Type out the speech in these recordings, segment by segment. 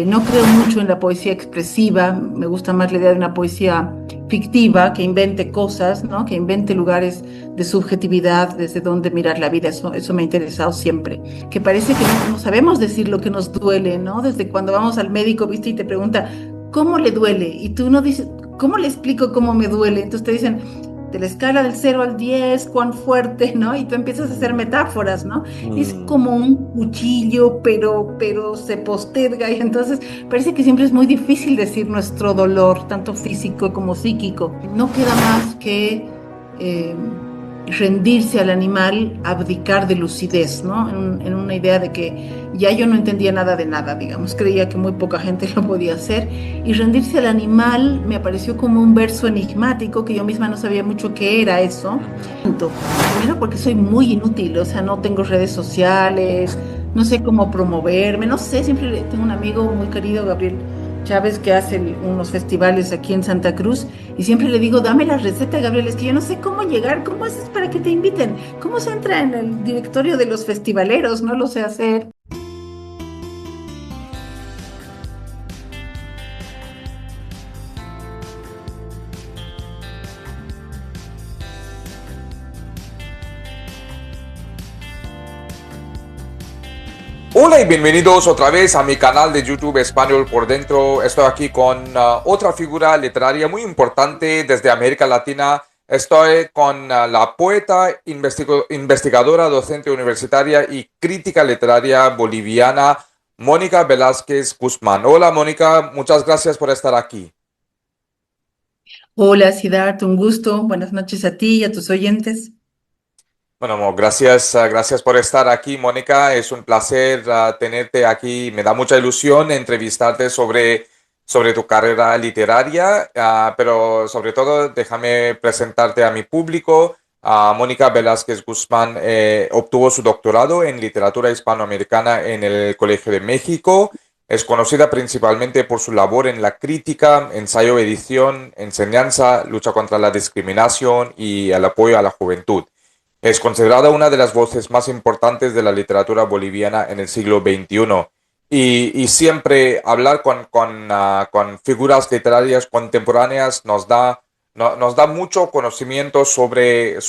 No creo mucho en la poesía expresiva, me gusta más la idea de una poesía fictiva, que invente cosas, ¿no? Que invente lugares de subjetividad, desde donde mirar la vida, eso me ha interesado siempre. Que parece que no sabemos decir lo que nos duele, ¿no? Desde cuando vamos al médico, ¿viste? Y te pregunta, ¿cómo le duele? Y tú no dices, ¿cómo le explico cómo me duele? Entonces te dicen, de la escala del 0 al 10, cuán fuerte, ¿no? Y tú empiezas a hacer metáforas, ¿no? Es Mm, como un cuchillo, pero se posterga y entonces parece que siempre es muy difícil decir nuestro dolor, tanto físico como psíquico. No queda más que eh, rendirse al animal, abdicar de lucidez, ¿no? En una idea de que ya yo no entendía nada de nada, digamos, creía que muy poca gente lo podía hacer. Y rendirse al animal me apareció como un verso enigmático que yo misma no sabía mucho qué era eso. ujú. Primero porque soy muy inútil, o sea, no tengo redes sociales, no sé cómo promoverme, no sé, tengo un amigo muy querido, Gabriel Chávez, que hace unos festivales aquí en Santa Cruz, y siempre le digo, dame la receta, Gabriel, es que yo no sé cómo llegar, cómo haces para que te inviten, cómo se entra en el directorio de los festivaleros, no lo sé hacer. Hola y bienvenidos otra vez a mi canal de YouTube Español por Dentro. Estoy aquí con otra figura literaria muy importante desde América Latina. Estoy con la poeta, investigadora, docente universitaria y crítica literaria boliviana, Mónica Velázquez Guzmán. Hola Mónica, muchas gracias por estar aquí. Hola, Siddharth, un gusto, buenas noches a ti y a tus oyentes. Bueno, gracias, gracias por estar aquí, Mónica. Es un placer tenerte aquí. Me da mucha ilusión entrevistarte sobre tu carrera literaria, pero sobre todo déjame presentarte a mi público. Mónica Velázquez Guzmán obtuvo su doctorado en literatura hispanoamericana en el Colegio de México. Es conocida principalmente por su labor en la crítica, ensayo, edición, enseñanza, lucha contra la discriminación y el apoyo a la juventud. Es considerada una de las voces más importantes de la literatura boliviana en el siglo XXI. Y siempre hablar con figuras literarias contemporáneas nos da mucho conocimiento sobre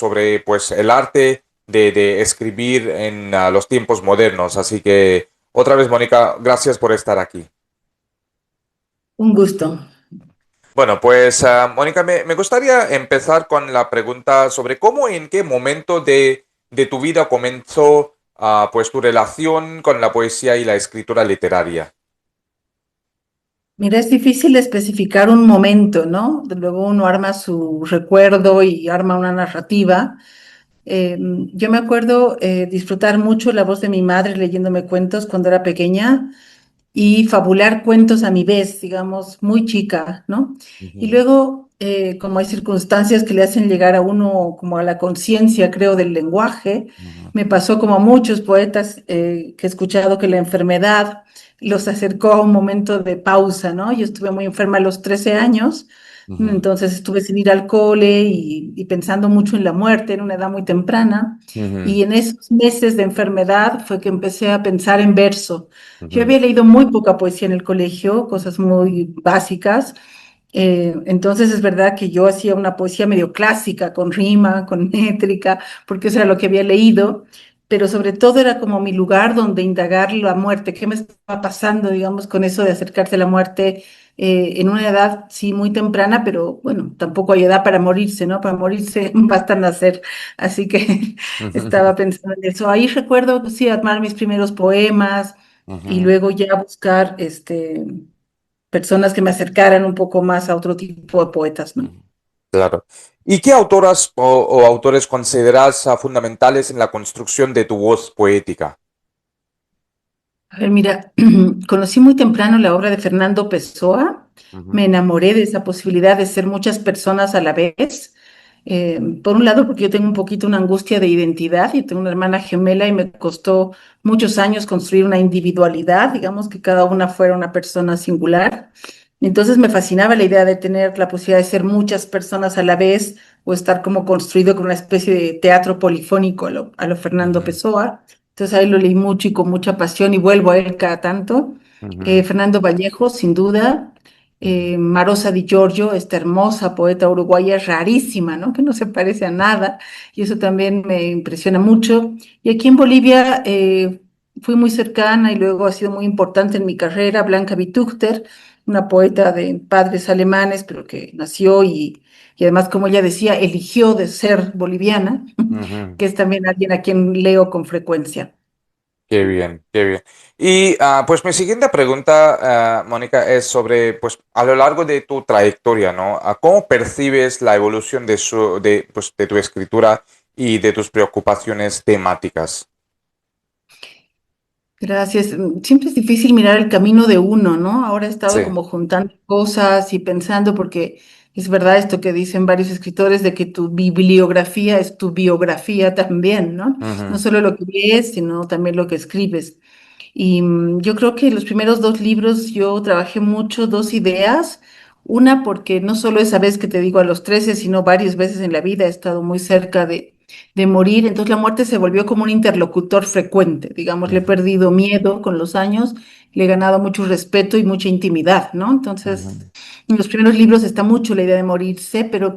pues, el arte de escribir en los tiempos modernos. Así que otra vez, Mónica, gracias por estar aquí. Un gusto. Bueno, pues Mónica, me gustaría empezar con la pregunta sobre cómo y en qué momento de tu vida comenzó pues tu relación con la poesía y la escritura literaria. Mira, es difícil especificar un momento, ¿no? Luego uno arma su recuerdo y arma una narrativa. Eh, yo me acuerdo disfrutar mucho la voz de mi madre leyéndome cuentos cuando era pequeña y fabular cuentos a mi vez, digamos, muy chica, ¿no? Y Ujú, luego, como hay circunstancias que le hacen llegar a uno como a la conciencia, creo, del lenguaje, ujú, me pasó como a muchos poetas que he escuchado que la enfermedad los acercó a un momento de pausa, ¿no? Yo estuve muy enferma a los 13 años, ujú, entonces estuve sin ir al cole y pensando mucho en la muerte en una edad muy temprana. ujú, Y en esos meses de enfermedad fue que empecé a pensar en verso. Yo ujú, había leído muy poca poesía en el colegio, cosas muy básicas. Entonces es verdad que yo hacía una poesía medio clásica, con rima, con métrica, porque eso era lo que había leído, pero sobre todo era como mi lugar donde indagar la muerte, qué me estaba pasando, digamos, con eso de acercarse a la muerte en una edad, sí, muy temprana, pero bueno, tampoco hay edad para morirse, ¿no? Para morirse basta nacer, así que estaba pensando en eso. Ahí recuerdo, sí, armar mis primeros poemas y ujú, luego ya buscar personas que me acercaran un poco más a otro tipo de poetas, ¿no? ujú. Claro. ¿Y qué autoras o autores consideras fundamentales en la construcción de tu voz poética? A ver, mira, conocí muy temprano la obra de Fernando Pessoa, Ujú, me enamoré de esa posibilidad de ser muchas personas a la vez. Por un lado, porque yo tengo un poquito una angustia de identidad y tengo una hermana gemela y me costó muchos años construir una individualidad, digamos que cada una fuera una persona singular. Entonces me fascinaba la idea de tener la posibilidad de ser muchas personas a la vez o estar como construido con una especie de teatro polifónico a lo Fernando ujú, Pessoa. Entonces ahí lo leí mucho y con mucha pasión y vuelvo a él cada tanto. Ujú, Fernando Vallejo, sin duda. ujú, Marosa Di Giorgio, esta hermosa poeta uruguaya rarísima, ¿no? Que no se parece a nada, y eso también me impresiona mucho. Y aquí en Bolivia fui muy cercana y luego ha sido muy importante en mi carrera, Blanca Vitúchter, una poeta de padres alemanes, pero que nació y además, como ella decía, eligió de ser boliviana, ujú. que es también alguien a quien leo con frecuencia. Qué bien, qué bien. Y pues mi siguiente pregunta, Mónica, es sobre, pues a lo largo de tu trayectoria, ¿no? ¿Cómo percibes la evolución pues, de tu escritura y de tus preocupaciones temáticas? Gracias. Siempre es difícil mirar el camino de uno, ¿no? Ahora he estado Sí. como juntando cosas y pensando, porque es verdad esto que dicen varios escritores de que tu bibliografía es tu biografía también, ¿no? No Ujú, solo lo que lees, sino también lo que escribes. Y yo creo que los primeros dos libros yo trabajé mucho dos ideas. Una, porque no solo esa vez que te digo a los 13, sino varias veces en la vida he estado muy cerca de morir. Entonces la muerte se volvió como un interlocutor frecuente. Digamos, le he ujú, perdido miedo con los años, le he ganado mucho respeto y mucha intimidad, ¿no? Entonces, ujú, en los primeros libros está mucho la idea de morirse, pero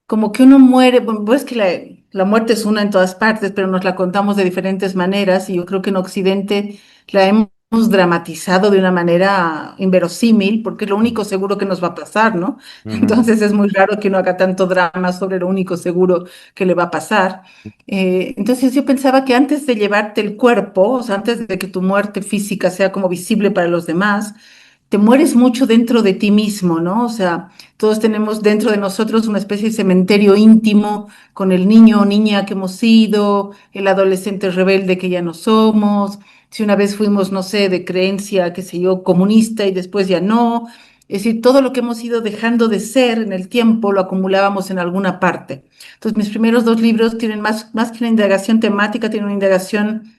como que uno muere, bueno, pues que la muerte es una en todas partes, pero nos la contamos de diferentes maneras y yo creo que en Occidente la hemos dramatizado de una manera inverosímil, porque es lo único seguro que nos va a pasar, ¿no? ujú, Entonces es muy raro que uno haga tanto drama sobre lo único seguro que le va a pasar. Entonces yo pensaba que antes de llevarte el cuerpo, o sea, antes de que tu muerte física sea como visible para los demás, te mueres mucho dentro de ti mismo, ¿no? O sea, todos tenemos dentro de nosotros una especie de cementerio íntimo con el niño o niña que hemos sido, el adolescente rebelde que ya no somos, si una vez fuimos, no sé, de creencia, qué sé yo, comunista y después ya no. Es decir, todo lo que hemos ido dejando de ser en el tiempo lo acumulábamos en alguna parte. Entonces, mis primeros dos libros tienen más que una indagación temática, tienen una indagación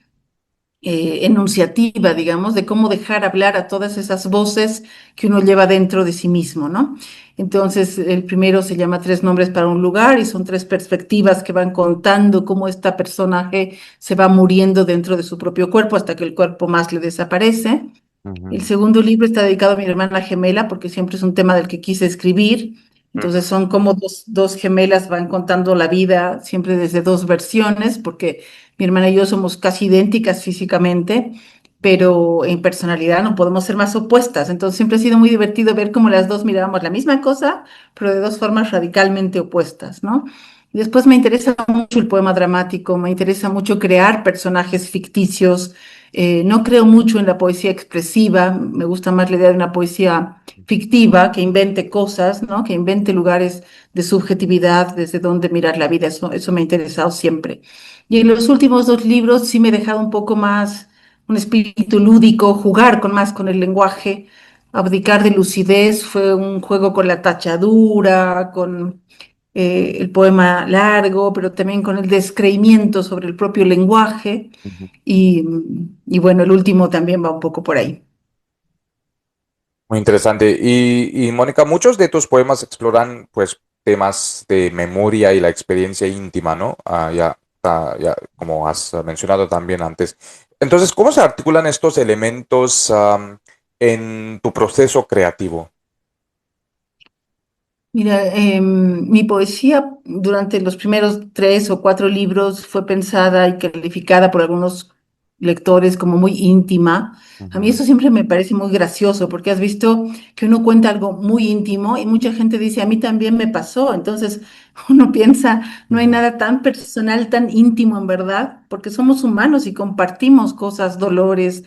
enunciativa, digamos, de cómo dejar hablar a todas esas voces que uno lleva dentro de sí mismo, ¿no? Entonces, el primero se llama Tres nombres para un lugar y son tres perspectivas que van contando cómo esta personaje se va muriendo dentro de su propio cuerpo hasta que el cuerpo más le desaparece. El ujú, segundo libro está dedicado a mi hermana gemela porque siempre es un tema del que quise escribir. ujú, Entonces son como dos gemelas van contando la vida siempre desde dos versiones porque mi hermana y yo somos casi idénticas físicamente, pero en personalidad no podemos ser más opuestas. Entonces siempre ha sido muy divertido ver cómo las dos mirábamos la misma cosa, pero de dos formas radicalmente opuestas, ¿no? Y después me interesa mucho el poema dramático, me interesa mucho crear personajes ficticios. No creo mucho en la poesía expresiva, me gusta más la idea de una poesía fictiva que invente cosas, ¿no? Que invente lugares de subjetividad desde donde mirar la vida. Eso me ha interesado siempre. Y en los últimos dos libros sí me he dejado un poco más un espíritu lúdico, jugar con más con el lenguaje, abdicar de lucidez, fue un juego con la tachadura, con el poema largo, pero también con el descreimiento sobre el propio lenguaje. ujú. Y, y bueno, el último también va un poco por ahí. Muy interesante. Y Mónica, muchos de tus poemas exploran pues temas de memoria y la experiencia íntima, ¿no? Ya, como has mencionado también antes. Entonces, ¿cómo se articulan estos elementos en tu proceso creativo? Mira, mi poesía durante los primeros tres o cuatro libros fue pensada y calificada por algunos lectores como muy íntima. A mí Ujú, eso siempre me parece muy gracioso porque has visto que uno cuenta algo muy íntimo y mucha gente dice, a mí también me pasó. Entonces uno piensa, no hay ujú, nada tan personal, tan íntimo en verdad, porque somos humanos y compartimos cosas, dolores,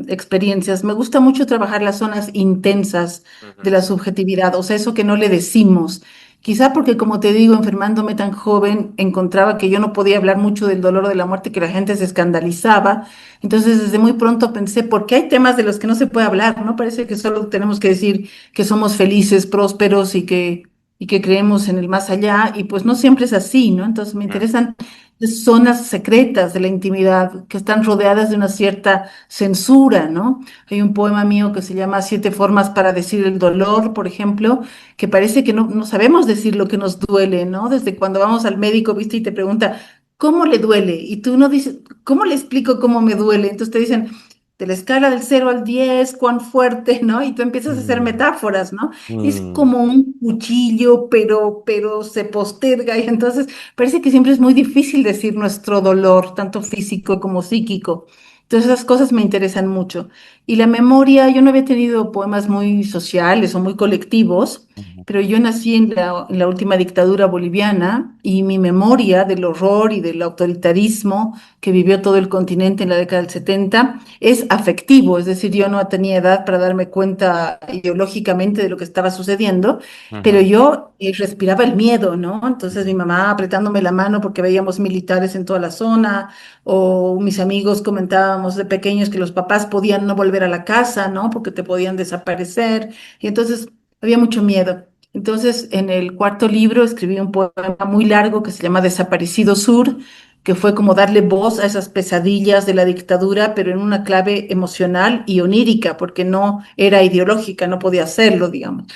experiencias. Me gusta mucho trabajar las zonas intensas de ujú, la subjetividad, o sea, eso que no le decimos. Quizá porque, como te digo, enfermándome tan joven, encontraba que yo no podía hablar mucho del dolor de la muerte, que la gente se escandalizaba. Entonces, desde muy pronto pensé, ¿por qué hay temas de los que no se puede hablar? ¿No? Parece que solo tenemos que decir que somos felices, prósperos y que creemos en el más allá, y pues no siempre es así, ¿no? Entonces, me ujú, interesan zonas secretas de la intimidad que están rodeadas de una cierta censura, ¿no? Hay un poema mío que se llama Siete formas para decir el dolor, por ejemplo, que parece que no sabemos decir lo que nos duele, ¿no? Desde cuando vamos al médico, viste, y te pregunta, ¿cómo le duele? Y tú no dices, ¿cómo le explico cómo me duele? Entonces te dicen, de la escala del 0 al 10, cuán fuerte, ¿no? Y tú empiezas a hacer Mm, metáforas, ¿no? Es mm, como un cuchillo, pero se posterga y entonces parece que siempre es muy difícil decir nuestro dolor, tanto físico como psíquico. Entonces esas cosas me interesan mucho. Y la memoria, yo no había tenido poemas muy sociales o muy colectivos, ujú, pero yo nací en la última dictadura boliviana y mi memoria del horror y del autoritarismo que vivió todo el continente en la década del 70 es afectivo, es decir, yo no tenía edad para darme cuenta ideológicamente de lo que estaba sucediendo, pero ujú, yo respiraba el miedo, ¿no? Entonces ujú. mi mamá apretándome la mano porque veíamos militares en toda la zona, o mis amigos comentábamos de pequeños que los papás podían no volver a la casa, ¿no? Porque te podían desaparecer, y entonces había mucho miedo. Entonces, en el cuarto libro escribí un poema muy largo que se llama Desaparecido Sur, que fue como darle voz a esas pesadillas de la dictadura, pero en una clave emocional y onírica, porque no era ideológica, no podía hacerlo, digamos.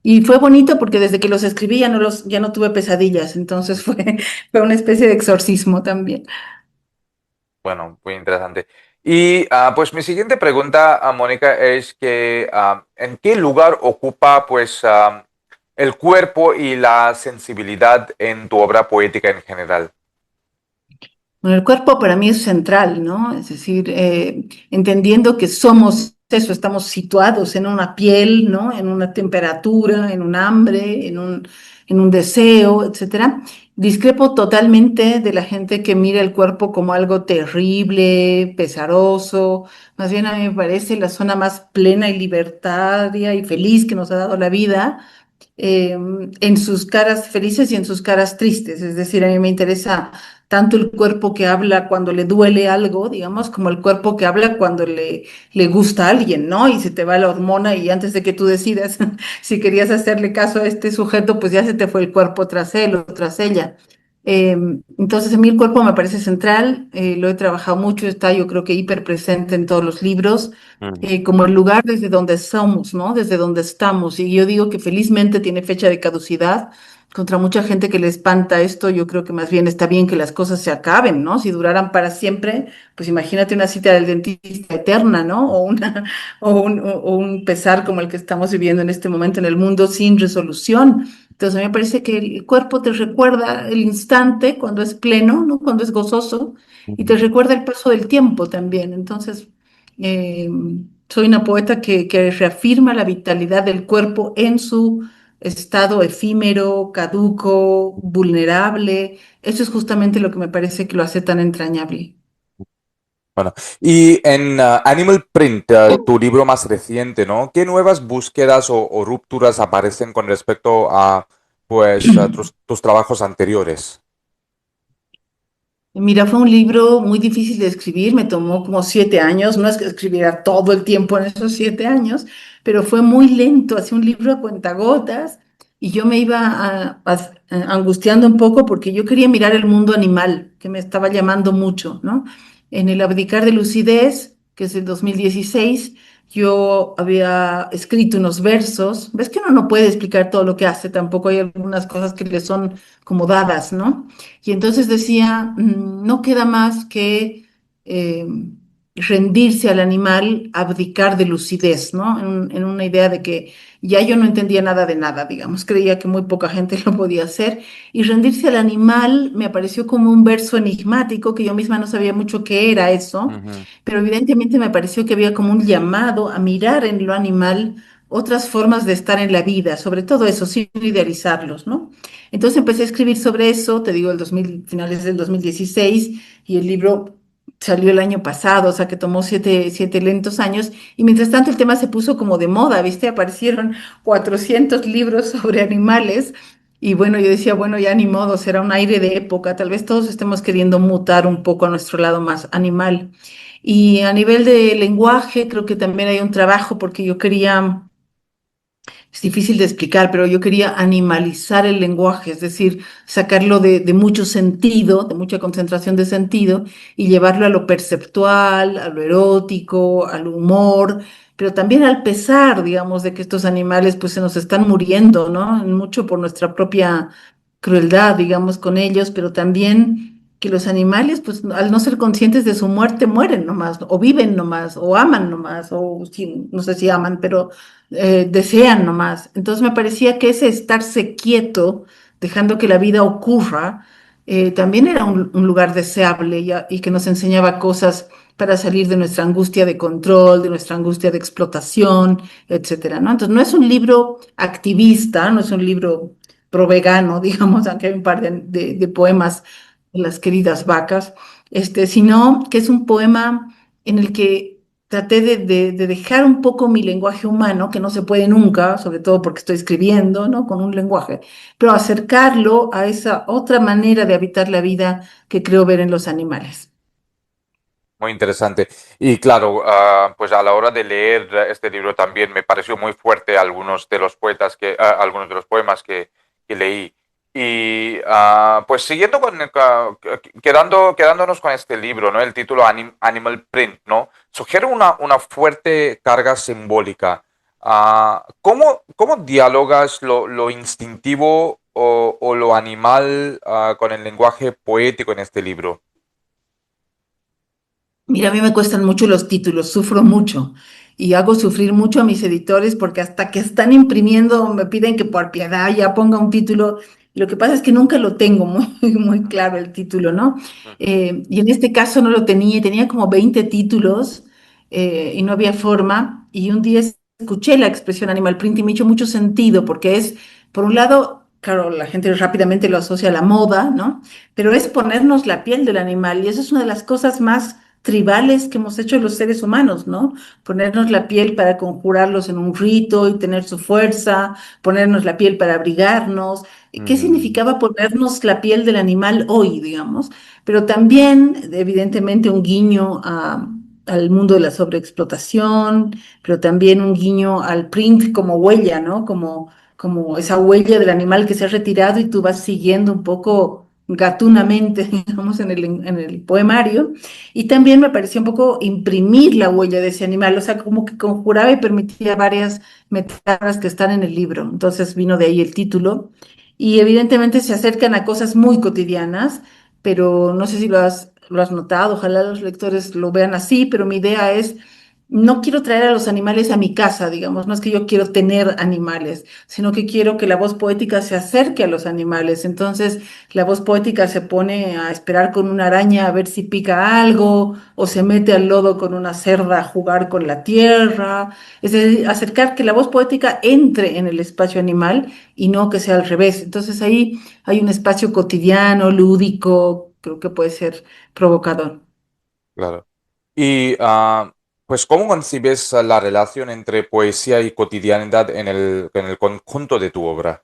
Y fue bonito porque desde que los escribí ya no tuve pesadillas, entonces fue una especie de exorcismo también. Bueno, muy interesante. Y pues mi siguiente pregunta a Mónica es que ¿en qué lugar ocupa pues el cuerpo y la sensibilidad en tu obra poética en general? Bueno, el cuerpo para mí es central, ¿no? Es decir, entendiendo que somos eso, estamos situados en una piel, ¿no? En una temperatura, en un hambre, en un deseo, etcétera. Discrepo totalmente de la gente que mira el cuerpo como algo terrible, pesaroso. Más bien a mí me parece la zona más plena y libertaria y feliz que nos ha dado la vida, en sus caras felices y en sus caras tristes. Es decir, a mí me interesa tanto el cuerpo que habla cuando le duele algo, digamos, como el cuerpo que habla cuando le gusta a alguien, ¿no? Y se te va la hormona y antes de que tú decidas si querías hacerle caso a este sujeto, pues ya se te fue el cuerpo tras él o tras ella. Entonces, a mí el cuerpo me parece central, lo he trabajado mucho, está yo creo que hiper presente en todos los libros, Mm. como el lugar desde donde somos, ¿no? Desde donde estamos. Y yo digo que felizmente tiene fecha de caducidad. Contra mucha gente que le espanta esto, yo creo que más bien está bien que las cosas se acaben, ¿no? Si duraran para siempre, pues imagínate una cita del dentista eterna, ¿no? O un pesar como el que estamos viviendo en este momento en el mundo sin resolución. Entonces, a mí me parece que el cuerpo te recuerda el instante cuando es pleno, ¿no? Cuando es gozoso, y te recuerda el paso del tiempo también. Entonces, eh, soy una poeta que reafirma la vitalidad del cuerpo en su estado efímero, caduco, vulnerable. Eso es justamente lo que me parece que lo hace tan entrañable. Bueno, y en Animal Print, tu libro más reciente, ¿no? ¿Qué nuevas búsquedas o rupturas aparecen con respecto a pues a tus trabajos anteriores? Mira, fue un libro muy difícil de escribir, me tomó como 7 años, no es que escribiera todo el tiempo en esos 7 años, pero fue muy lento, hacía un libro a cuentagotas y yo me iba angustiando un poco porque yo quería mirar el mundo animal, que me estaba llamando mucho, ¿no? En el Abdicar de Lucidez, que es el 2016, yo había escrito unos versos, ves que uno no puede explicar todo lo que hace, tampoco hay algunas cosas que le son como dadas, ¿no? Y entonces decía, no queda más que eh, rendirse al animal, abdicar de lucidez, ¿no? En una idea de que ya yo no entendía nada de nada, digamos, creía que muy poca gente lo podía hacer. Y rendirse al animal me apareció como un verso enigmático, que yo misma no sabía mucho qué era eso, Ujú, pero evidentemente me pareció que había como un llamado a mirar en lo animal otras formas de estar en la vida, sobre todo eso, sin idealizarlos, ¿no? Entonces empecé a escribir sobre eso, te digo, finales del 2016, y el libro salió el año pasado, o sea que tomó siete lentos años, y mientras tanto el tema se puso como de moda, ¿viste? Aparecieron 400 libros sobre animales, y bueno, yo decía, bueno, ya ni modo, será un aire de época, tal vez todos estemos queriendo mutar un poco a nuestro lado más animal. Y a nivel de lenguaje, creo que también hay un trabajo porque yo quería, es difícil de explicar, pero yo quería animalizar el lenguaje, es decir, sacarlo de mucho sentido, de mucha concentración de sentido, y llevarlo a lo perceptual, a lo erótico, al humor, pero también al pesar, digamos, de que estos animales pues se nos están muriendo, ¿no? Mucho por nuestra propia crueldad, digamos, con ellos, pero también que los animales, pues al no ser conscientes de su muerte, mueren nomás, o viven nomás, o aman nomás, o no sé si aman, pero desean nomás. Entonces me parecía que ese estarse quieto, dejando que la vida ocurra, también era un lugar deseable y que nos enseñaba cosas para salir de nuestra angustia de control, de nuestra angustia de explotación, etcétera, ¿no? Entonces no es un libro activista, no es un libro pro vegano, digamos, aunque hay un par de poemas de las queridas vacas, sino que es un poema en el que traté de dejar un poco mi lenguaje humano, que no se puede nunca, sobre todo porque estoy escribiendo, ¿no? Con un lenguaje, pero acercarlo a esa otra manera de habitar la vida que creo ver en los animales. Muy interesante. Y claro, pues a la hora de leer este libro también me pareció muy fuerte algunos de los algunos de los poemas que leí. Y pues siguiendo quedándonos con este libro, ¿no? El título Animal Print, ¿no? Sugiere una fuerte carga simbólica. ¿Cómo dialogas lo instintivo o lo animal con el lenguaje poético en este libro? Mira, a mí me cuestan mucho los títulos, sufro mucho y hago sufrir mucho a mis editores porque hasta que están imprimiendo me piden que por piedad ya ponga un título. Y lo que pasa es que nunca lo tengo muy, muy claro el título, ¿no? Y en este caso no lo tenía, y tenía como 20 títulos y no había forma. Y un día escuché la expresión animal print y me hizo mucho sentido porque es, por un lado, claro, la gente rápidamente lo asocia a la moda, ¿no? Pero es ponernos la piel del animal y eso es una de las cosas más tribales que hemos hecho los seres humanos, ¿no? Ponernos la piel para conjurarlos en un rito y tener su fuerza, ponernos la piel para abrigarnos. ¿Qué Ujú, significaba ponernos la piel del animal hoy, digamos? Pero también, evidentemente, un guiño al mundo de la sobreexplotación, pero también un guiño al print como huella, ¿no? Como esa huella del animal que se ha retirado y tú vas siguiendo un poco gatunamente, digamos, en el poemario. Y también me pareció un poco imprimir la huella de ese animal, o sea, como que conjuraba y permitía varias metáforas que están en el libro. Entonces vino de ahí el título. Y evidentemente se acercan a cosas muy cotidianas, pero no sé si lo has notado, ojalá los lectores lo vean así, pero mi idea es, no quiero traer a los animales a mi casa, digamos, no es que yo quiero tener animales, sino que quiero que la voz poética se acerque a los animales. Entonces, la voz poética se pone a esperar con una araña a ver si pica algo, o se mete al lodo con una cerda a jugar con la tierra. Es decir, acercar que la voz poética entre en el espacio animal y no que sea al revés. Entonces ahí hay un espacio cotidiano, lúdico, creo que puede ser provocador. claro. Y pues, ¿cómo concibes la relación entre poesía y cotidianidad en el conjunto de tu obra?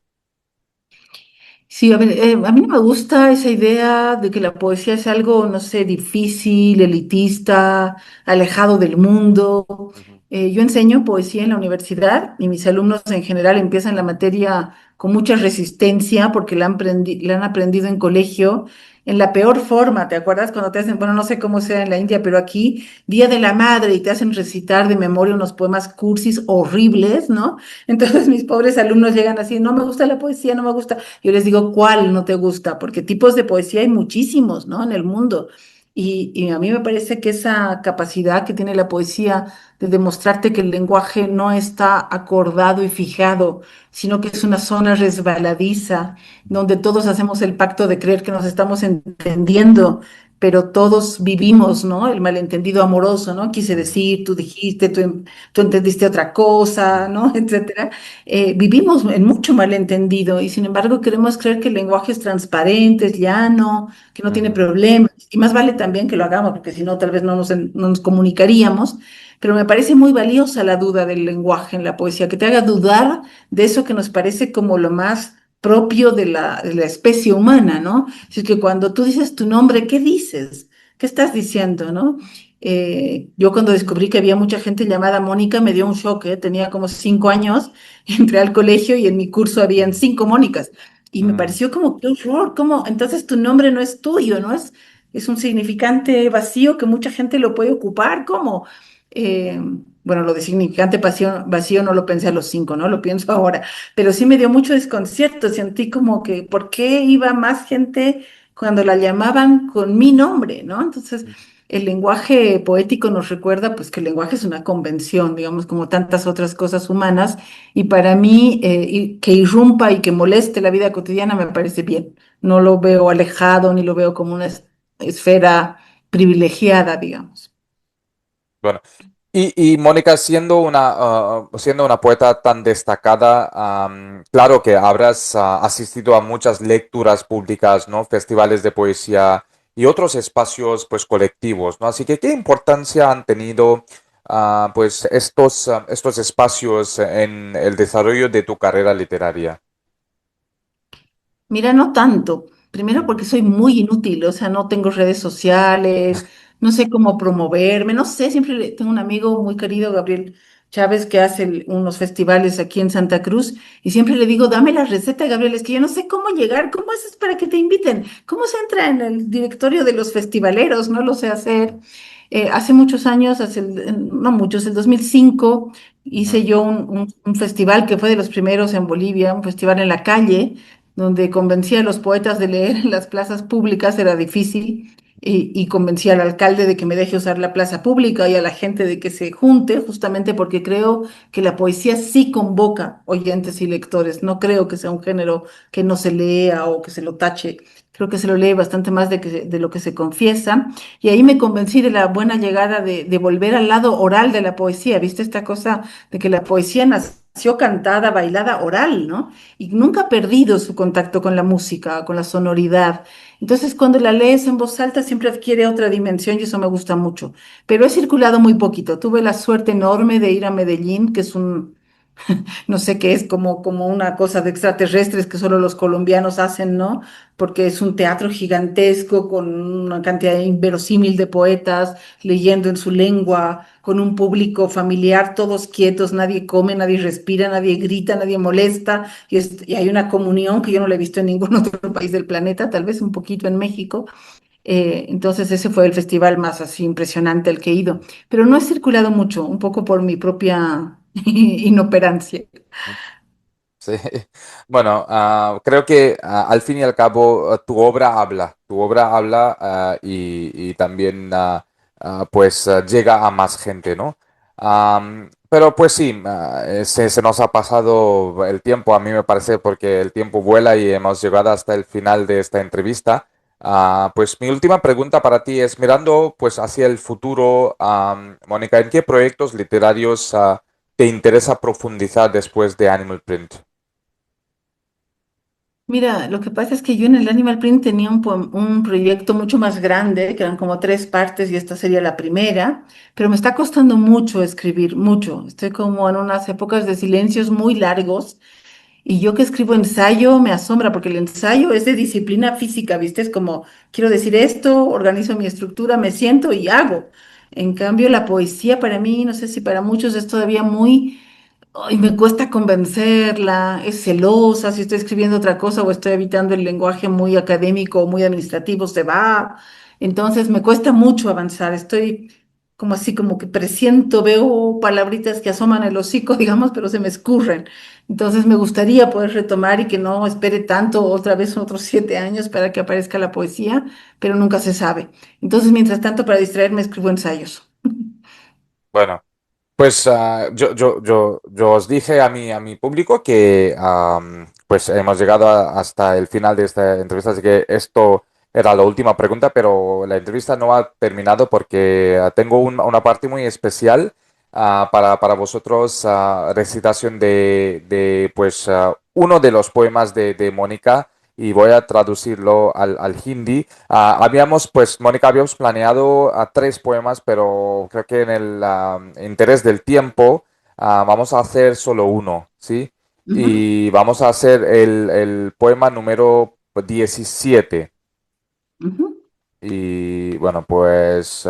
Sí, a ver, a mí no me gusta esa idea de que la poesía es algo, no sé, difícil, elitista, alejado del mundo. Ujú, Yo enseño poesía en la universidad y mis alumnos en general empiezan la materia con mucha resistencia porque la han aprendido en colegio en la peor forma. ¿Te acuerdas cuando te hacen, bueno, no sé cómo sea en la India, pero aquí, Día de la Madre, y te hacen recitar de memoria unos poemas cursis horribles, ¿no? Entonces mis pobres alumnos llegan así, no me gusta la poesía, no me gusta. Yo les digo, ¿cuál no te gusta? Porque tipos de poesía hay muchísimos, ¿no? En el mundo. Y a mí me parece que esa capacidad que tiene la poesía de demostrarte que el lenguaje no está acordado y fijado, sino que es una zona resbaladiza, donde todos hacemos el pacto de creer que nos estamos entendiendo, pero todos vivimos, ¿no? El malentendido amoroso, ¿no? Quise ujú, decir, tú dijiste, tú entendiste otra cosa, ujú, ¿no? Etcétera. Vivimos en mucho malentendido y sin embargo queremos creer que el lenguaje es transparente, es llano, que no tiene ujú, problemas. Y más vale también que lo hagamos, porque si no, tal vez no nos comunicaríamos. Pero me parece muy valiosa la duda del lenguaje en la poesía, que te haga dudar de eso que nos parece como lo más propio de la especie humana, ¿no? Es que cuando tú dices tu nombre, ¿qué dices? ¿Qué estás diciendo, no? Yo cuando descubrí que había mucha gente llamada Mónica me dio un shock, ¿eh? Tenía como 5 años, entré al colegio y en mi curso habían ujú, 5 Mónicas. Y me ujú, pareció como, qué horror, ¿cómo? Entonces tu nombre no es tuyo, ¿no? Es un significante vacío que mucha gente lo puede ocupar, ¿cómo? Eh, bueno, lo de significante vacío no lo pensé a los 5, ¿no? Lo pienso ahora, pero sí me dio mucho desconcierto, sentí como que, ¿por qué iba más gente cuando la llamaban con mi nombre, ¿no? Entonces, el lenguaje poético nos recuerda pues que el lenguaje es una convención, digamos, como tantas otras cosas humanas, y para mí que irrumpa y que moleste la vida cotidiana me parece bien. No lo veo alejado ni lo veo como una esfera privilegiada, digamos. Bueno, y Mónica, siendo una poeta tan destacada, claro que habrás asistido a muchas lecturas públicas, ¿no? Festivales de poesía y otros espacios, pues, colectivos, ¿no? Así que, ¿qué importancia han tenido, pues, estos espacios en el desarrollo de tu carrera literaria? Mira, no tanto. Primero Ujú, porque soy muy inútil, o sea, no tengo redes sociales, no sé cómo promoverme, no sé, tengo un amigo muy querido, Gabriel Chávez, que hace unos festivales aquí en Santa Cruz, y siempre le digo, dame la receta, Gabriel, es que yo no sé cómo llegar, cómo haces para que te inviten, cómo se entra en el directorio de los festivaleros, no lo sé hacer. Hace muchos años, no muchos, el 2005, ujú. hice yo un festival que fue de los primeros en Bolivia, un festival en la calle donde convencía a los poetas de leer en las plazas públicas, era difícil, y convencía al alcalde de que me deje usar la plaza pública y a la gente de que se junte, justamente porque creo que la poesía sí convoca oyentes y lectores, no creo que sea un género que no se lea o que se lo tache. Creo que se lo lee bastante más de lo que se confiesa. Y ahí me convencí de la buena llegada de volver al lado oral de la poesía. ¿Viste esta cosa de que la poesía nació cantada, bailada, oral, ¿no? Y nunca ha perdido su contacto con la música, con la sonoridad. Entonces, cuando la lees en voz alta, siempre adquiere otra dimensión y eso me gusta mucho. Pero he circulado muy poquito. Tuve la suerte enorme de ir a Medellín, que es no sé qué es, como una cosa de extraterrestres que solo los colombianos hacen, ¿no? Porque es un teatro gigantesco con una cantidad inverosímil de poetas leyendo en su lengua, con un público familiar, todos quietos, nadie come, nadie respira, nadie grita, nadie molesta, y hay una comunión que yo no la he visto en ningún otro país del planeta, tal vez un poquito en México. Entonces ese fue el festival más así impresionante al que he ido, pero no he circulado mucho, un poco por mi propia inoperancia. Sí, bueno, creo que al fin y al cabo tu obra habla y también pues llega a más gente, ¿no? Pero pues sí, se nos ha pasado el tiempo, a mí me parece, porque el tiempo vuela y hemos llegado hasta el final de esta entrevista. Pues mi última pregunta para ti es, mirando pues hacia el futuro, Mónica, ¿en qué proyectos literarios te interesa profundizar después de Animal Print? Mira, lo que pasa es que yo en el Animal Print tenía un proyecto mucho más grande, que eran como tres partes y esta sería la primera, pero me está costando mucho escribir, mucho. Estoy como en unas épocas de silencios muy largos y yo que escribo ensayo me asombra porque el ensayo es de disciplina física, ¿viste? Es como, quiero decir esto, organizo mi estructura, me siento y hago. En cambio, la poesía para mí, no sé si para muchos es todavía muy ay, me cuesta convencerla, es celosa, si estoy escribiendo otra cosa o estoy evitando el lenguaje muy académico o muy administrativo, se va. Entonces me cuesta mucho avanzar, estoy como así, como que presiento, veo palabritas que asoman el hocico, digamos, pero se me escurren. Entonces me gustaría poder retomar y que no espere tanto, otra vez otros 7 años para que aparezca la poesía, pero nunca se sabe. Entonces, mientras tanto, para distraerme, escribo ensayos. Bueno, pues yo os dije a mi público que pues hemos llegado hasta el final de esta entrevista, así que esto era la última pregunta, pero la entrevista no ha terminado porque tengo una parte muy especial para vosotros, recitación pues uno de los poemas de Mónica y voy a traducirlo al hindi. Pues, Mónica, habíamos planeado tres poemas, pero creo que en el interés del tiempo vamos a hacer solo uno, ¿sí? Ujú, Y vamos a hacer el poema número 17. ujú. Y bueno, pues,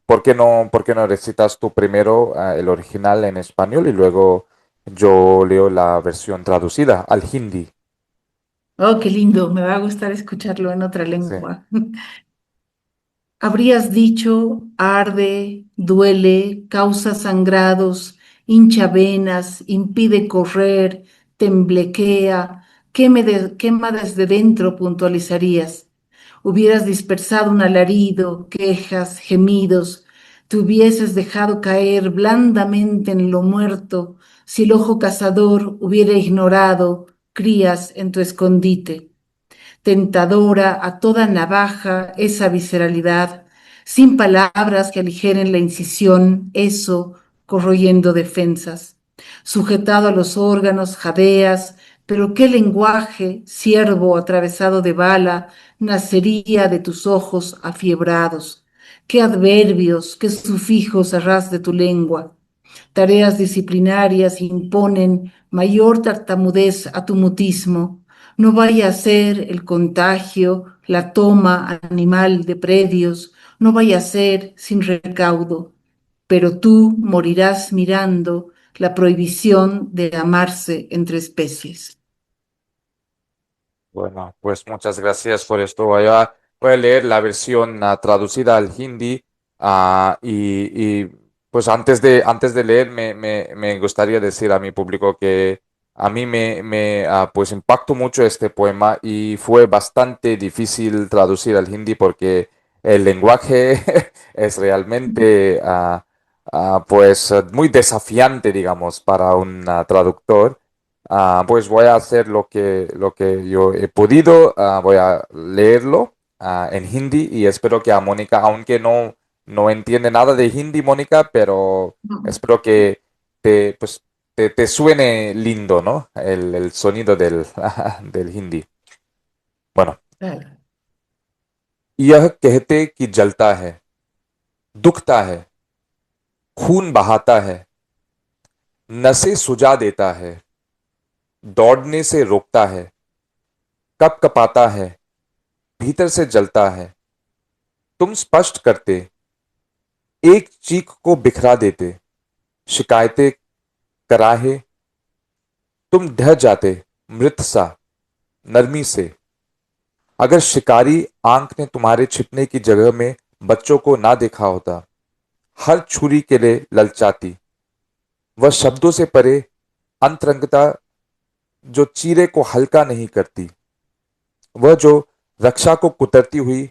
por qué no recitas tú primero el original en español y luego yo leo la versión traducida al hindi? Oh, qué lindo, me va a gustar escucharlo en otra Sí. lengua. Habrías dicho, arde, duele, causa sangrados, hincha venas, impide correr, temblequea, quema desde dentro puntualizarías? Hubieras dispersado un alarido, quejas, gemidos, te hubieses dejado caer blandamente en lo muerto, si el ojo cazador hubiera ignorado crías en tu escondite. Tentadora a toda navaja esa visceralidad, sin palabras que aligeren la incisión, eso corroyendo defensas. Sujetado a los órganos, jadeas, pero qué lenguaje, ciervo atravesado de bala, nacería de tus ojos afiebrados. Qué adverbios, qué sufijos a ras de tu lengua. Tareas disciplinarias imponen mayor tartamudez a tu mutismo. No vaya a ser el contagio, la toma animal de predios, no vaya a ser sin recaudo, pero tú morirás mirando la prohibición de amarse entre especies. Bueno, pues muchas gracias por esto. Voy a leer la versión traducida al hindi pues antes de leer me gustaría decir a mi público que a mí pues impactó mucho este poema y fue bastante difícil traducir al hindi porque el lenguaje es realmente pues muy desafiante, digamos, para un traductor. Pues voy a hacer lo que yo he podido, voy a leerlo en hindi y espero que a Mónica, aunque no entiende nada de hindi, Mónica, pero espero que pues, te suene lindo, ¿no? El sonido del hindi. Bueno, Claro. यह कहते कि जलता है, दुखता है, खून बहाता है, नसें सुजा देता है, दौड़ने से रोकता है, कप कपाता है, भीतर से जलता है, तुम स्पष्ट करते, एक चीख को बिखरा देते, शिकायतें कराहे, तुम ढह जाते, मृत सा, नरमी से। अगर शिकारी आंख ने तुम्हारे छिपने की जगह में बच्चों को ना देखा होता, हर छुरी के लिए ललचाती, वह शब्दों से परे अंतरंगता जो चीरे को हल्का नहीं करती, वह जो रक्षा को कुतरती हुई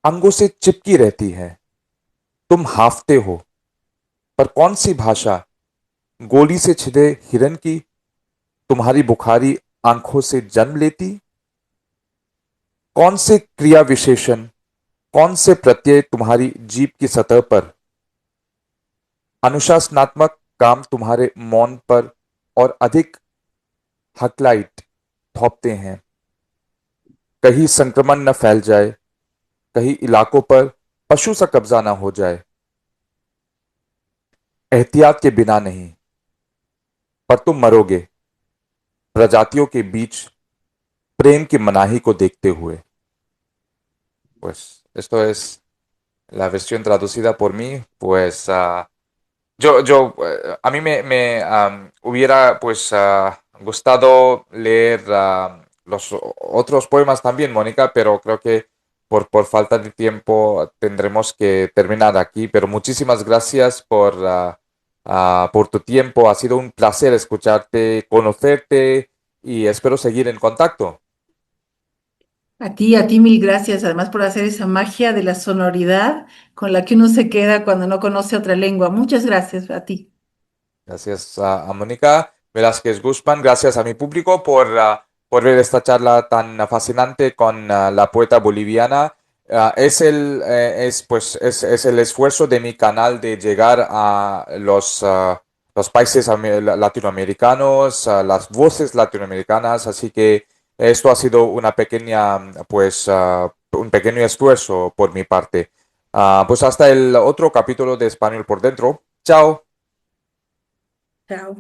अंगों से चिपकी रहती है। तुम हाफते हो, पर कौन सी भाषा गोली से छिदे हिरन की तुम्हारी बुखारी आंखों से जन्म लेती? कौन से क्रिया विशेषण, कौन से प्रत्यय तुम्हारी जीभ की सतह पर, अनुशासनात्मक काम तुम्हारे मौन पर और अधिक हकलाइट थोपते हैं? कहीं संक्रमण न फैल जाए, कहीं इलाकों पर पशु सा कब्जा ना हो जाए। एहतियात के बिना नहीं, पर तुम मरोगे प्रजातियों के बीच प्रेम की मनाही को देखते हुए। Pues esto es la versión traducida por mí, pues a mí me hubiera pues gustado leer los otros poemas también, Mónica, pero creo que por falta de tiempo tendremos que terminar aquí. Pero muchísimas gracias por tu tiempo. Ha sido un placer escucharte, conocerte y espero seguir en contacto. A ti mil gracias, además por hacer esa magia de la sonoridad con la que uno se queda cuando no conoce otra lengua. Muchas gracias a ti. Gracias a Mónica Velázquez Guzmán, gracias a mi público por ver esta charla tan fascinante con la poeta boliviana. Es el esfuerzo de mi canal de llegar a los países latinoamericanos, a las voces latinoamericanas, así que esto ha sido una pequeña, un pequeño esfuerzo por mi parte. Pues hasta el otro capítulo de Español por Dentro. Chao. Chao.